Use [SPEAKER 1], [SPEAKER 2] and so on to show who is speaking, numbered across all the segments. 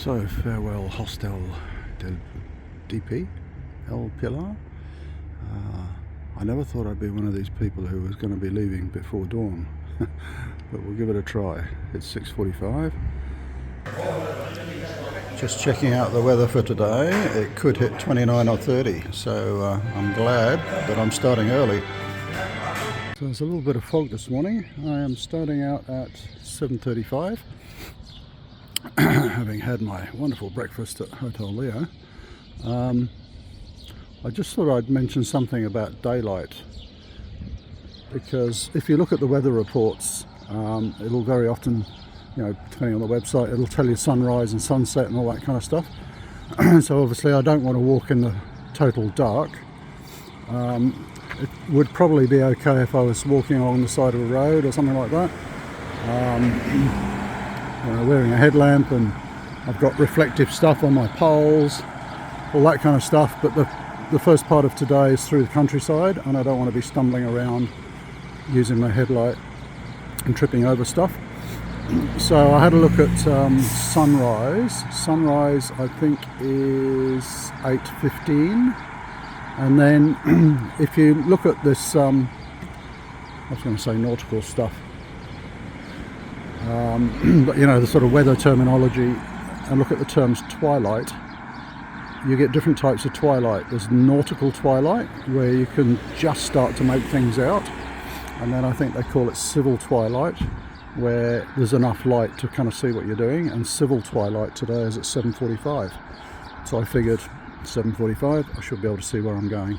[SPEAKER 1] So, farewell Hostel del DP, El Pilar. I never thought I'd be one of these people who was going to be leaving before dawn, but we'll give it a try. It's 6:45. Just checking out the weather for today. It could hit 29 or 30, so I'm glad that I'm starting early. So there's a little bit of fog this morning. I am starting out at 7:35. Having had my wonderful breakfast at Hotel Leo. I just thought I'd mention something about daylight, because if you look at the weather reports, it'll very often, depending on the website, it'll tell you sunrise and sunset and all that kind of stuff. So obviously I don't want to walk in the total dark. It would probably be okay if I was walking along the side of a road or something like that. Wearing a headlamp, and I've got reflective stuff on my poles, all that kind of stuff, but the first part of today is through the countryside, and I don't want to be stumbling around using my headlight and tripping over stuff. So I had a look at sunrise. Sunrise I think is 8:15, and then if you look at this, I was going to say nautical stuff, but the sort of weather terminology, and look at the terms twilight, you get different types of twilight. There's nautical twilight, where you can just start to make things out, and then I think they call it civil twilight, where there's enough light to kind of see what you're doing, and civil twilight today is at 7:45. So I figured 7:45 I should be able to see where I'm going,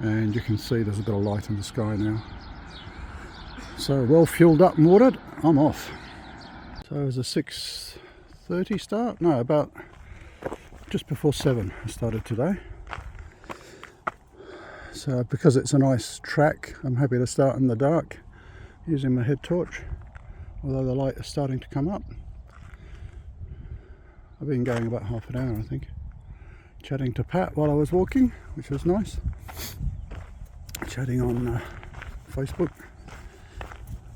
[SPEAKER 1] and you can see there's a bit of light in the sky now. So well fueled up and watered, I'm off. So it was a 6:30 start, no, about just before 7 I started today. So because it's a nice track, I'm happy to start in the dark using my head torch, although the light is starting to come up. I've been going about half an hour, I think, chatting to Pat while I was walking, which was nice. Chatting on Facebook.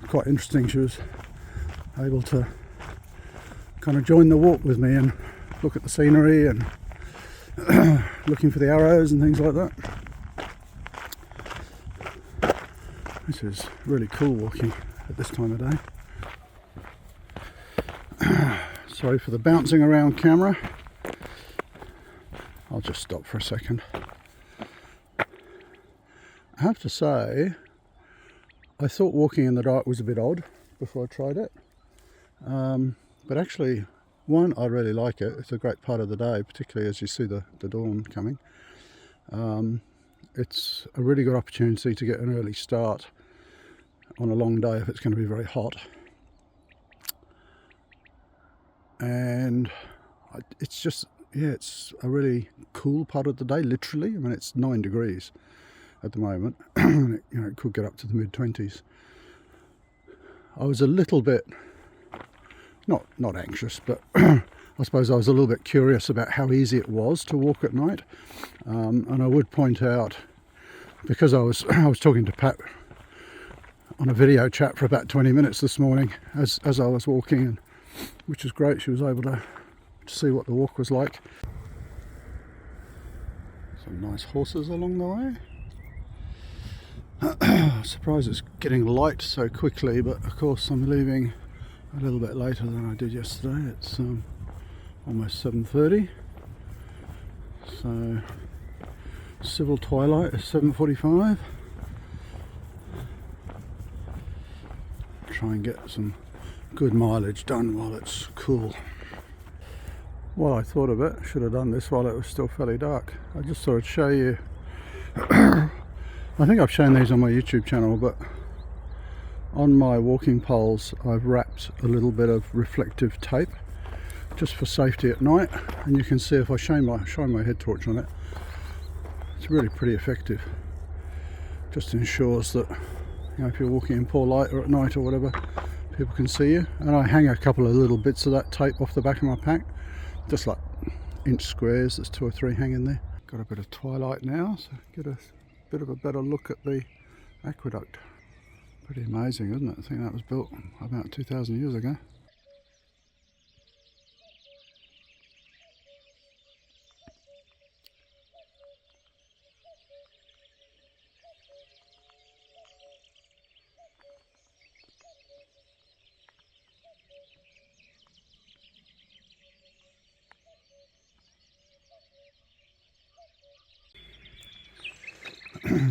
[SPEAKER 1] Quite interesting. She was able to kind of join the walk with me and look at the scenery and looking for the arrows and things like that. This is really cool walking at this time of day. Sorry for the bouncing around camera. I'll just stop for a second. I have to say, I thought walking in the dark was a bit odd before I tried it. But actually, one, I really like it. It's a great part of the day, particularly as you see the dawn coming. It's a really good opportunity to get an early start on a long day if it's going to be very hot. And it's just, it's a really cool part of the day, literally. I mean, it's 9 degrees at the moment. It could get up to the mid-20s. I was a little bit, not anxious, but I suppose I was a little bit curious about how easy it was to walk at night. And I would point out, because I was talking to Pat on a video chat for about 20 minutes this morning as I was walking, and which was great. She was able to see what the walk was like. Some nice horses along the way. Surprised it's getting light so quickly, but of course I'm leaving a little bit later than I did yesterday. It's almost 7:30. So civil twilight is 7:45. Try and get some good mileage done while it's cool. Well, I thought of it, should have done this while it was still fairly dark. I just thought I'd show you. I think I've shown these on my YouTube channel, but on my walking poles I've wrapped a little bit of reflective tape just for safety at night, and you can see if I shine my head torch on it, it's really pretty effective. Just ensures that if you're walking in poor light or at night or whatever, people can see you. And I hang a couple of little bits of that tape off the back of my pack, just like inch squares. There's 2 or 3 hanging there. Got a bit of twilight now, so get a bit of a better look at the aqueduct. Pretty amazing, isn't it? I think that was built about 2,000 years ago.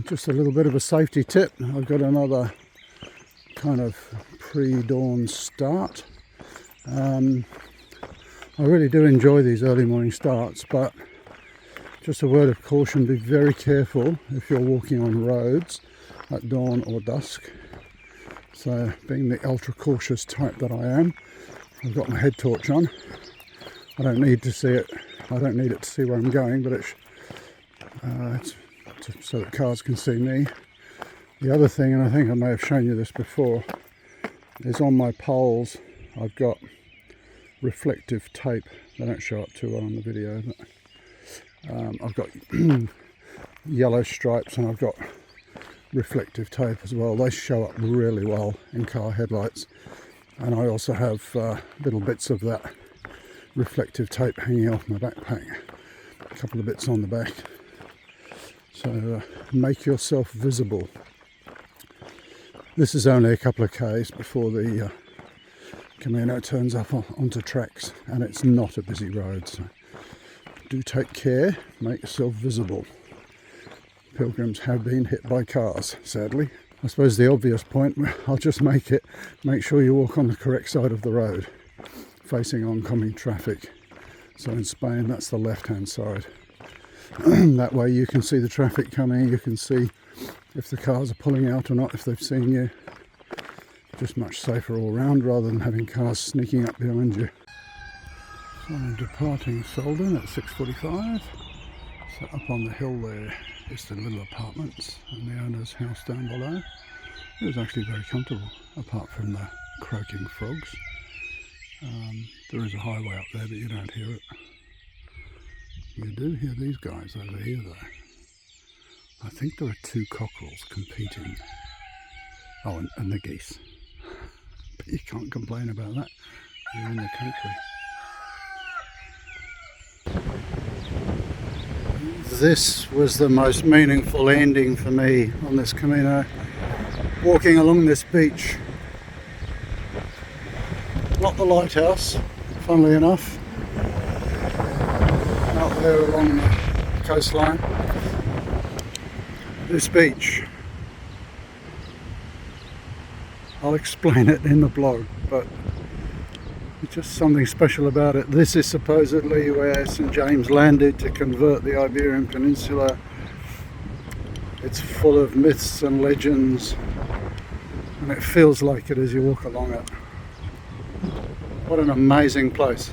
[SPEAKER 1] Just a little bit of a safety tip. I've got another kind of pre-dawn start. I really do enjoy these early morning starts, but just a word of caution, be very careful if you're walking on roads at dawn or dusk. So being the ultra cautious type that I am, I've got my head torch on. I don't need to see it. I don't need it to see where I'm going, but it's so that cars can see me. The other thing, and I think I may have shown you this before, is on my poles I've got reflective tape. They don't show up too well on the video, but I've got yellow stripes and I've got reflective tape as well. They show up really well in car headlights, and I also have little bits of that reflective tape hanging off my backpack, a couple of bits on the back. So make yourself visible. This is only a couple of k's before the Camino turns up onto tracks, and it's not a busy road, so do take care, make yourself visible. Pilgrims have been hit by cars, sadly. I suppose the obvious point, I'll just make sure you walk on the correct side of the road, facing oncoming traffic. So in Spain, that's the left-hand side. That way you can see the traffic coming, you can see if the cars are pulling out or not, if they've seen you. Just much safer all round rather than having cars sneaking up behind you. So I'm departing Solden at 6:45. So up on the hill there is the little apartments and the owner's house down below. It was actually very comfortable, apart from the croaking frogs. There is a highway up there, but you don't hear it. You do hear these guys over here though. I think there are two cockerels competing. Oh, and the geese. But you can't complain about that. You're in the country. This was the most meaningful ending for me on this Camino. Walking along this beach. Not the lighthouse, funnily enough. Out there along the coastline. This beach. I'll explain it in the blog, but it's just something special about it. This is supposedly where St. James landed to convert the Iberian Peninsula. It's full of myths and legends, and it feels like it as you walk along it. What an amazing place.